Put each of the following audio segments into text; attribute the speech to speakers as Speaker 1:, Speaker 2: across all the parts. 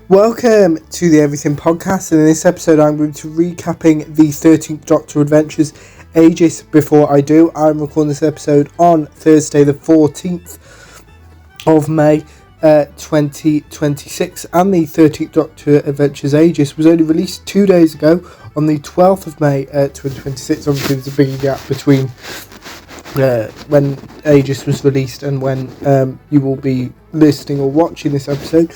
Speaker 1: Welcome to the Everything Podcast, and in this episode I'm going to be recapping the 13th Doctor Adventures Aegis. Before I do, I'm recording this episode on Thursday the 14th of May 2026, and the 13th Doctor Adventures Aegis was only released 2 days ago on the 12th of May 2026. Obviously there's a big gap between when Aegis was released and when you will be listening or watching this episode.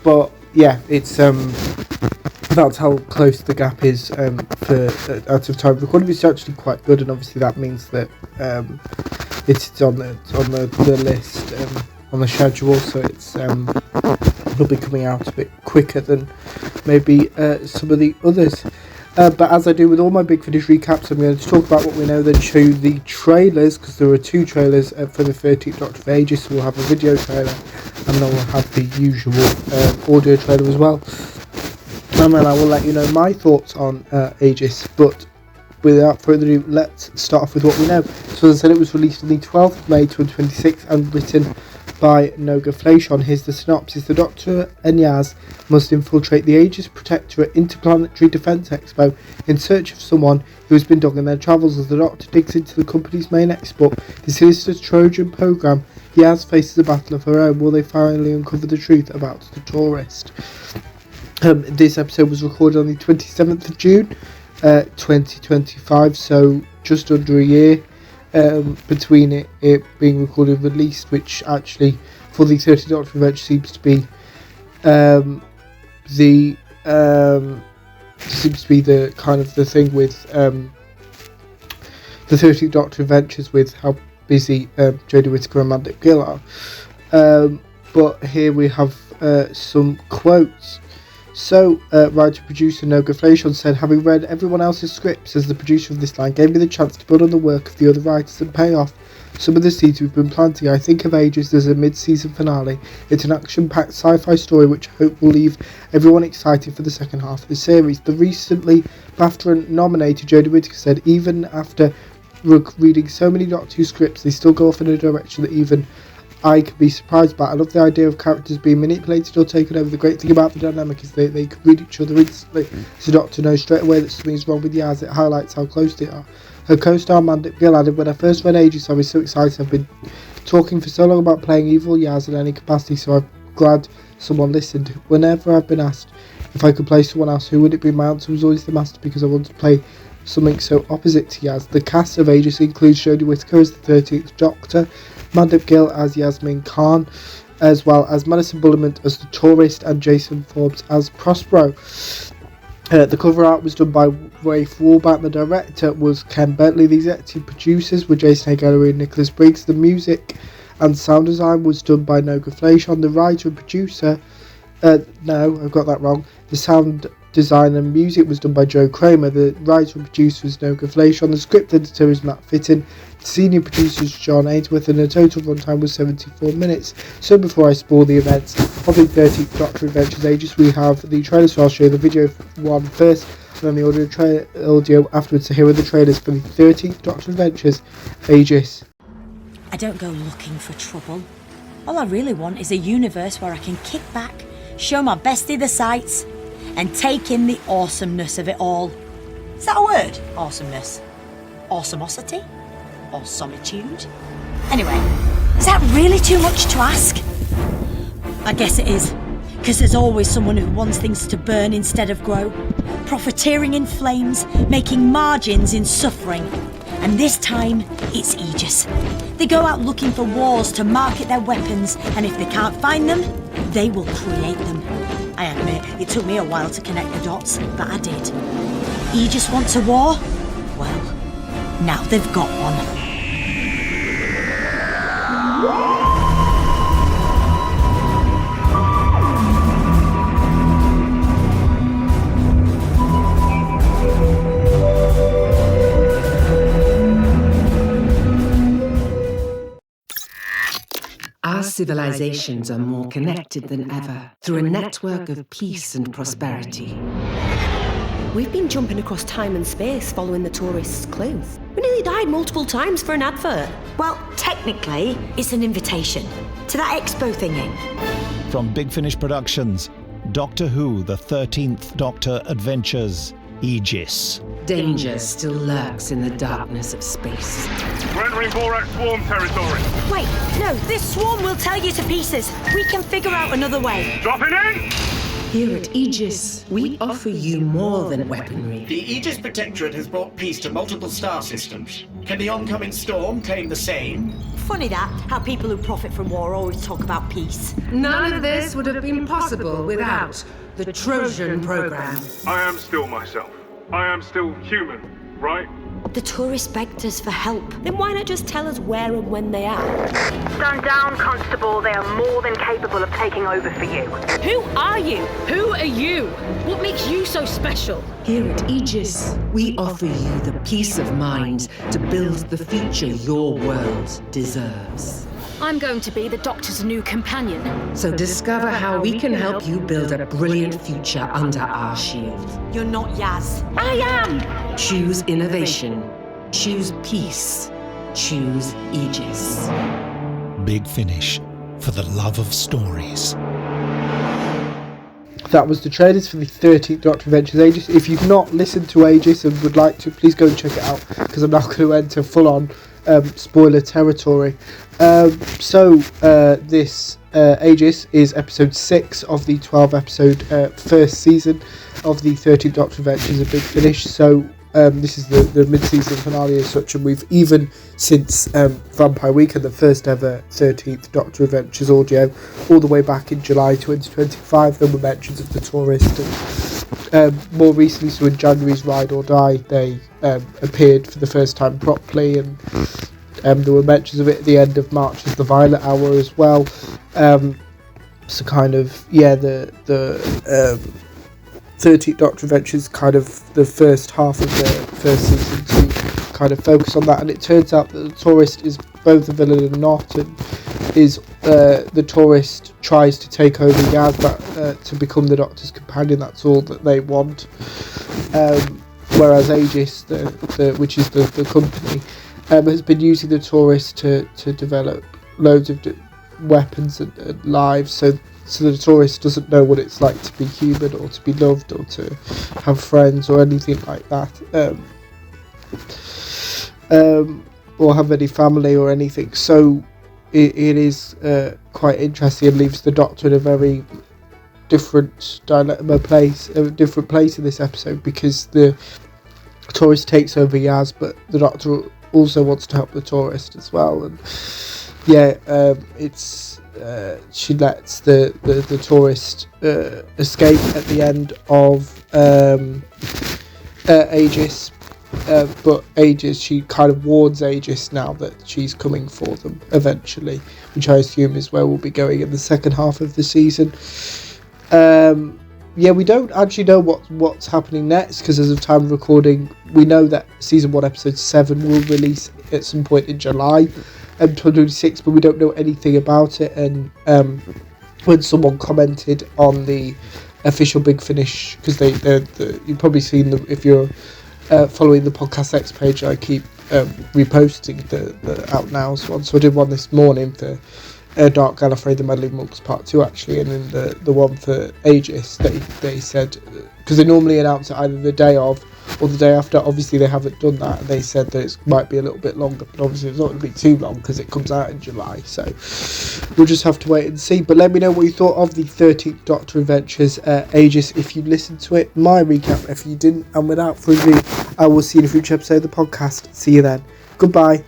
Speaker 1: But yeah, it's that's how close the gap is for out of time recording. It's actually quite good, and obviously that means that it's on the list on the schedule, so it'll be coming out a bit quicker than maybe some of the others. But as I do with all my Big Finish recaps, I'm going to talk about what we know, then show you the trailers, because there are two trailers for the 13th Doctor of Aegis. So we'll have a video trailer, and then we'll have the usual audio trailer as well. And then I will let you know my thoughts on Aegis. But without further ado, let's start off with what we know. So as I said, it was released on the 12th of May 2026 and written by Noga Flashon. Here's the synopsis. The Doctor and Yaz must infiltrate the Aegis Protectorate Interplanetary Defence Expo in search of someone who has been dogging their travels. As the Doctor digs into the company's main export, the sinister Trojan program, Yaz faces a battle of her own. Will they finally uncover the truth about the tourist? This episode was recorded on the 27th of June 2025, so just under a year between it being recorded and released, which actually for the 13th Doctor Adventure seems to be the kind of the thing with the 13th Doctor Adventures, with how busy Jodie Whittaker and Mandy Gill are. But here we have some quotes. So, writer-producer Noga Flashon said, having read everyone else's scripts as the producer of this line gave me the chance to build on the work of the other writers and pay off some of the seeds we've been planting. I think of Aegis as a mid-season finale. It's an action-packed sci-fi story which I hope will leave everyone excited for the second half of the series. The recently BAFTA-nominated Jodie Whittaker said, even after reading so many Doctor Who scripts, they still go off in a direction that even I could be surprised by. I love the idea of characters being manipulated or taken over. The great thing about the dynamic is they could read each other instantly, so the Doctor knows straight away that something's wrong with Yaz. It highlights how close they are. Her co-star Mandy Gill added, when I first read Aegis I was so excited. I've been talking for so long about playing evil Yaz in any capacity, so I'm glad someone listened. Whenever I've been asked if I could play someone else, who would it be? My answer was always the Master, because I wanted to play something so opposite to Yaz. The cast of Aegis includes Jodie Whittaker as the 13th Doctor, Mandy Gill as Yasmin Khan, as well as Madison Bullimont as the tourist, and Jason Forbes as Prospero. The cover art was done by Rafe Walbach. The director was Ken Bentley. The executive producers were Jason Haigh-Gallery and Nicholas Briggs. The music and sound design was done by Noga Flashon. The writer and producer, no, I've got that wrong. The sound design and music was done by Joe Kramer. The writer and producer was Noga Flashon. The script editor is Matt Fitton. The senior producer is John Ainsworth, and the total runtime was 74 minutes. So before I spoil the events of the 13th Doctor Adventures Aegis, we have the trailer, so I'll show you the video one first and then the audio afterwards. So here are the trailers for the 13th Doctor Adventures Aegis.
Speaker 2: I don't go looking for trouble. All I really want is a universe where I can kick back, show my bestie the sights, and take in the awesomeness of it all. Is that a word? Awesomeness. Awesomosity? Awesomitude? Anyway, is that really too much to ask? I guess it is, because there's always someone who wants things to burn instead of grow, profiteering in flames, making margins in suffering. And this time, it's Aegis. They go out looking for wars to market their weapons, and if they can't find them, they will create them. I admit, it took me a while to connect the dots, but I did. Aegis wants a war? Well, now they've got one.
Speaker 3: Our civilizations are more connected than ever through a network of peace and prosperity.
Speaker 4: We've been jumping across time and space following the tourists' clues. We nearly died multiple times for an advert.
Speaker 2: Well, technically, it's an invitation to that expo thingy.
Speaker 5: From Big Finish Productions, Doctor Who, The 13th Doctor Adventures, Aegis.
Speaker 3: Danger still lurks in the darkness of space.
Speaker 6: We're entering Borak swarm territory.
Speaker 2: Wait, no, this swarm will tear you to pieces. We can figure out another way.
Speaker 6: Dropping in!
Speaker 3: Here at Aegis, we offer you more than weaponry.
Speaker 7: The Aegis Protectorate has brought peace to multiple star systems. Can the oncoming storm claim the same?
Speaker 2: Funny that, how people who profit from war always talk about peace.
Speaker 3: None of this would have been possible without the Trojan program.
Speaker 6: I am still myself. I am still human, right?
Speaker 4: The tourists begged us for help. Then why not just tell us where and when they are?
Speaker 8: Stand down, Constable. They are more than capable of taking over for you.
Speaker 9: Who are you? Who are you? What makes you so special?
Speaker 3: Here at Aegis, we offer you the peace of mind to build the future your world deserves.
Speaker 9: I'm going to be the Doctor's new companion.
Speaker 3: So discover how we can help you build a brilliant future under our shield.
Speaker 2: You're not Yaz.
Speaker 9: I am!
Speaker 3: Choose innovation. Choose peace. Choose Aegis.
Speaker 5: Big Finish, for the love of stories.
Speaker 1: That was the trailers for the 13th Doctor Adventures Aegis. If you've not listened to Aegis and would like to, please go and check it out, because I'm now going to enter full-on spoiler territory. This Aegis is episode 6 of the 12-episode first season of the 13th Doctor Adventures, A Big Finish. So this is the mid-season finale as such, and we've even since Vampire Weekend, the first ever 13th Doctor Adventures audio, all the way back in July 2025, there were mentions of the tourist, and more recently, so in January's Ride or Die, they appeared for the first time properly, and there were mentions of it at the end of March as the Violet Hour as well. So kind of, yeah, the 13th Doctor Adventures, kind of the first half of the first season to kind of focus on that, and it turns out that the tourist is both a villain and not, and is the tourist tries to take over Yaz, but to become the Doctor's companion. That's all that they want. Whereas Aegis, which is the company, has been using the tourist to develop loads of weapons and lives, so the tourist doesn't know what it's like to be human, or to be loved, or to have friends, or anything like that, or have any family or anything. So it is quite interesting, and leaves the Doctor in a very different different place in this episode, because the tourist takes over Yaz, but the Doctor also wants to help the tourist as well. And she lets the tourist escape at the end of Aegis, but Aegis, she kind of warns Aegis now that she's coming for them eventually, which I assume is where we'll be going in the second half of the season. We don't actually know what's happening next, because as of time of recording, we know that season 1 episode 7 will release at some point in July 2026, but we don't know anything about it. And when someone commented on the official Big Finish, because you've probably seen them if you're following the Podcast X page, I keep reposting the out nows one. So I did one this morning for Dark Gallifrey, the Meddling Monks Part 2 actually, and then the one for Aegis, they said, because they normally announce it either the day of or the day after. Obviously they haven't done that, and they said that it might be a little bit longer, but obviously it's not going to be too long because it comes out in July, so we'll just have to wait and see. But let me know what you thought of the 13th Doctor Adventures Aegis if you listened to it, my recap if you didn't, and without further ado, I will see you in a future episode of the podcast. See you then. Goodbye.